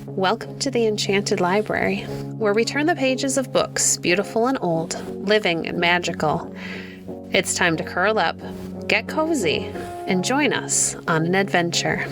Welcome to the Enchanted Library, where we turn the pages of books, beautiful and old, living and magical. It's time to curl up, get cozy, and join us on an adventure.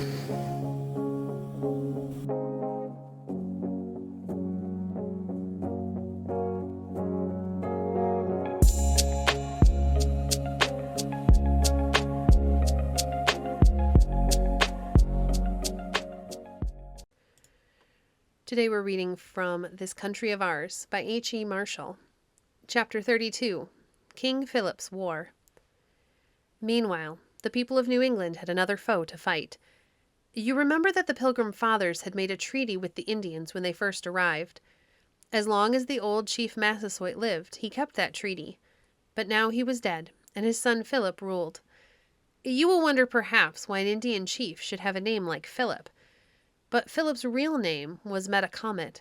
Today we're reading from This Country of Ours by H.E. Marshall. Chapter 32, King Philip's War. Meanwhile, the people of New England had another foe to fight. You remember that the Pilgrim Fathers had made a treaty with the Indians when they first arrived. As long as the old Chief Massasoit lived, he kept that treaty. But now he was dead, and his son Philip ruled. You will wonder perhaps why an Indian chief should have a name like Philip. But Philip's real name was Metacomet.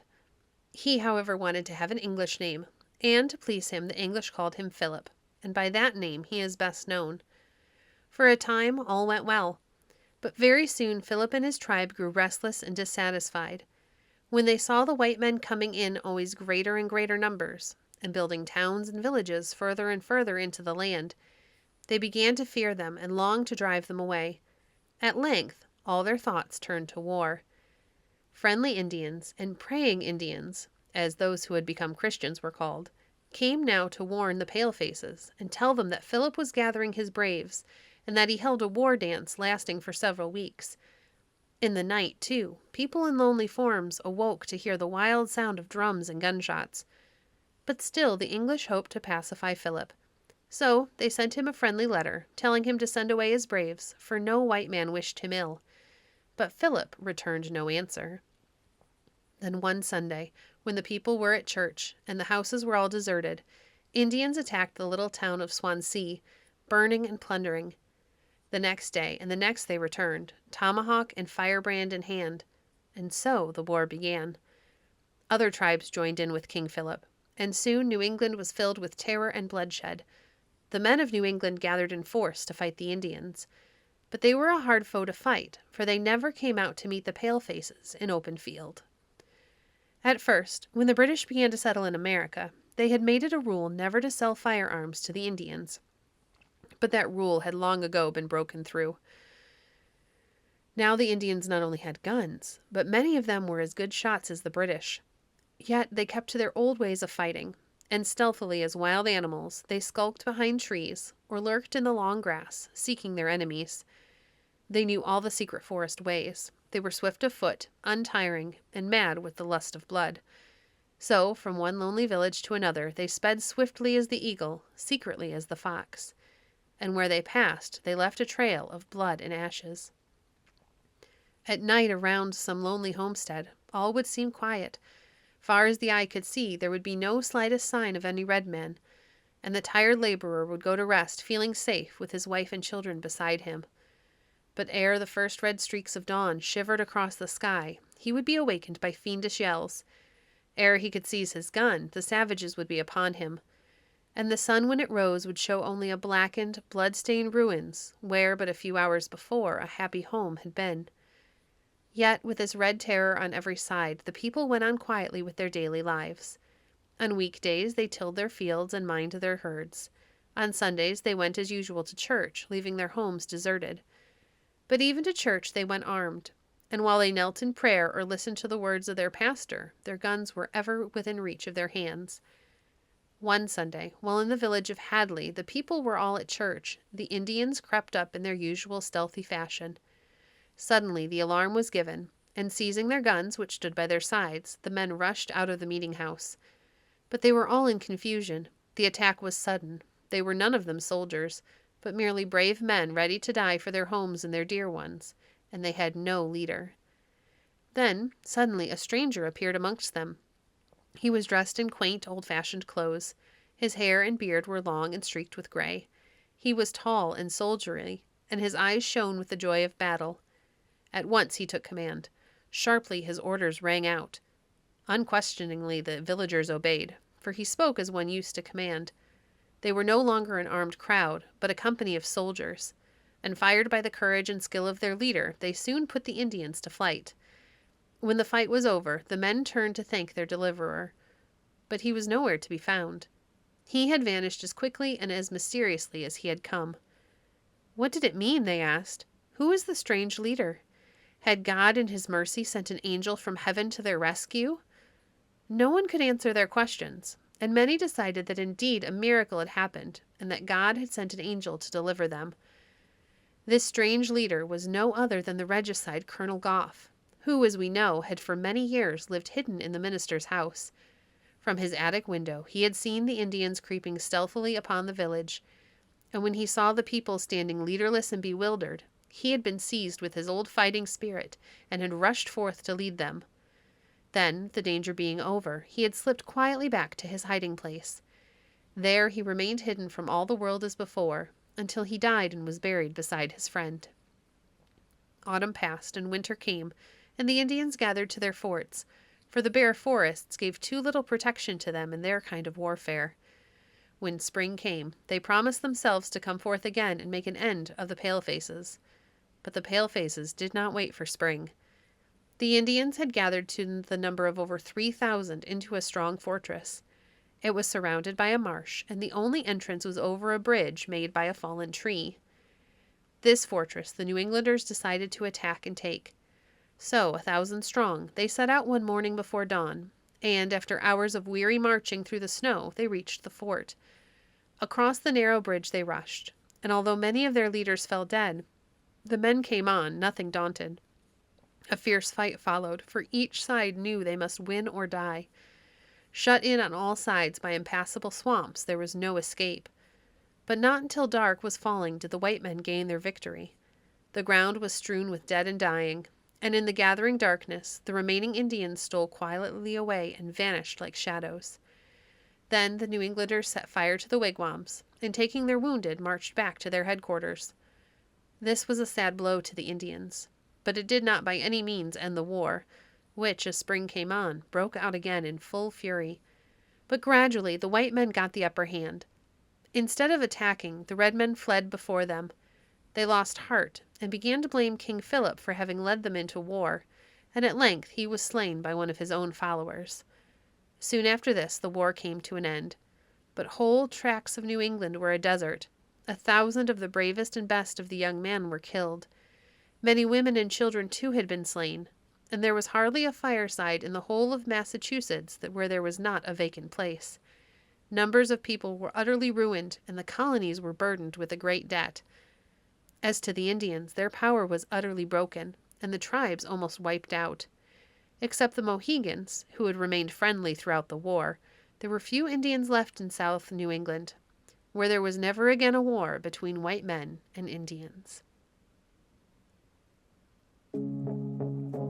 He, however, wanted to have an English name, and to please him the English called him Philip, and by that name he is best known. For a time all went well, but very soon Philip and his tribe grew restless and dissatisfied. When they saw the white men coming in always greater and greater numbers, and building towns and villages further and further into the land, they began to fear them and longed to drive them away. At length all their thoughts turned to war. Friendly Indians and praying Indians, as those who had become Christians were called, came now to warn the palefaces and tell them that Philip was gathering his braves and that he held a war dance lasting for several weeks. In the night, too, people in lonely forms awoke to hear the wild sound of drums and gunshots. But still the English hoped to pacify Philip. So they sent him a friendly letter, telling him to send away his braves, for no white man wished him ill. But Philip returned no answer. Then one Sunday, when the people were at church and the houses were all deserted, Indians attacked the little town of Swansea, burning and plundering. The next day and the next they returned, tomahawk and firebrand in hand, and so the war began. Other tribes joined in with King Philip, and soon New England was filled with terror and bloodshed. The men of New England gathered in force to fight the Indians, but they were a hard foe to fight, for they never came out to meet the palefaces in open field. At first, when the British began to settle in America, they had made it a rule never to sell firearms to the Indians. But that rule had long ago been broken through. Now the Indians not only had guns, but many of them were as good shots as the British. Yet they kept to their old ways of fighting, and stealthily as wild animals, they skulked behind trees or lurked in the long grass, seeking their enemies. They knew all the secret forest ways. They were swift of foot, untiring, and mad with the lust of blood. So, from one lonely village to another, they sped swiftly as the eagle, secretly as the fox. And where they passed, they left a trail of blood and ashes. At night, around some lonely homestead, all would seem quiet. Far as the eye could see, there would be no slightest sign of any red men, and the tired laborer would go to rest feeling safe with his wife and children beside him. But ere the first red streaks of dawn shivered across the sky, he would be awakened by fiendish yells. Ere he could seize his gun, the savages would be upon him. And the sun when it rose would show only a blackened, blood-stained ruins, where but a few hours before a happy home had been. Yet, with this red terror on every side, the people went on quietly with their daily lives. On weekdays they tilled their fields and minded their herds. On Sundays they went as usual to church, leaving their homes deserted. But even to church they went armed, and while they knelt in prayer or listened to the words of their pastor, their guns were ever within reach of their hands. One Sunday, while in the village of Hadley, the people were all at church, the Indians crept up in their usual stealthy fashion. Suddenly the alarm was given, and seizing their guns, which stood by their sides, the men rushed out of the meeting-house. But they were all in confusion. The attack was sudden. They were none of them soldiers, but merely brave men ready to die for their homes and their dear ones, and they had no leader. Then, suddenly, a stranger appeared amongst them. He was dressed in quaint, old-fashioned clothes. His hair and beard were long and streaked with gray. He was tall and soldierly, and his eyes shone with the joy of battle. At once he took command. Sharply his orders rang out. Unquestioningly the villagers obeyed, for he spoke as one used to command. They were no longer an armed crowd, but a company of soldiers, and fired by the courage and skill of their leader, they soon put the Indians to flight. When the fight was over, the men turned to thank their deliverer, but he was nowhere to be found. He had vanished as quickly and as mysteriously as he had come. What did it mean, they asked? Who was the strange leader? Had God in his mercy sent an angel from heaven to their rescue? No one could answer their questions, and many decided that indeed a miracle had happened, and that God had sent an angel to deliver them. This strange leader was no other than the regicide Colonel Goff, who, as we know, had for many years lived hidden in the minister's house. From his attic window he had seen the Indians creeping stealthily upon the village, and when he saw the people standing leaderless and bewildered, he had been seized with his old fighting spirit and had rushed forth to lead them. Then, the danger being over, he had slipped quietly back to his hiding place. There he remained hidden from all the world as before, until he died and was buried beside his friend. Autumn passed and winter came, and the Indians gathered to their forts, for the bare forests gave too little protection to them in their kind of warfare. When spring came, they promised themselves to come forth again and make an end of the palefaces. But the palefaces did not wait for spring. The Indians had gathered to the number of over 3,000 into a strong fortress. It was surrounded by a marsh, and the only entrance was over a bridge made by a fallen tree. This fortress the New Englanders decided to attack and take. So, 1,000 strong, they set out one morning before dawn, and after hours of weary marching through the snow, they reached the fort. Across the narrow bridge they rushed, and although many of their leaders fell dead, the men came on, nothing daunted. A fierce fight followed, for each side knew they must win or die. Shut in on all sides by impassable swamps, there was no escape. But not until dark was falling did the white men gain their victory. The ground was strewn with dead and dying, and in the gathering darkness, the remaining Indians stole quietly away and vanished like shadows. Then the New Englanders set fire to the wigwams, and taking their wounded, marched back to their headquarters. This was a sad blow to the Indians, but it did not by any means end the war, which, as spring came on, broke out again in full fury. But gradually the white men got the upper hand. Instead of attacking, the red men fled before them. They lost heart, and began to blame King Philip for having led them into war, and at length he was slain by one of his own followers. Soon after this the war came to an end, but whole tracts of New England were a desert. 1,000 of the bravest and best of the young men were killed. Many women and children too had been slain, and there was hardly a fireside in the whole of Massachusetts where there was not a vacant place. Numbers of people were utterly ruined, and the colonies were burdened with a great debt. As to the Indians, their power was utterly broken, and the tribes almost wiped out. Except the Mohegans, who had remained friendly throughout the war, there were few Indians left in South New England, where there was never again a war between white men and Indians.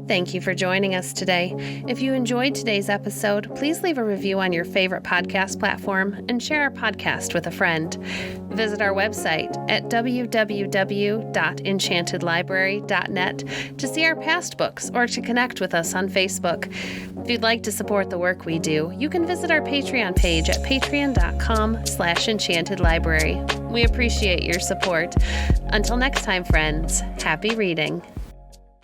Thank you for joining us today. If you enjoyed today's episode, please leave a review on your favorite podcast platform and share our podcast with a friend. Visit our website at www.enchantedlibrary.net to see our past books or to connect with us on Facebook. If you'd like to support the work we do, you can visit our Patreon page at patreon.com/enchantedlibrary. We appreciate your support. Until next time, friends, happy reading.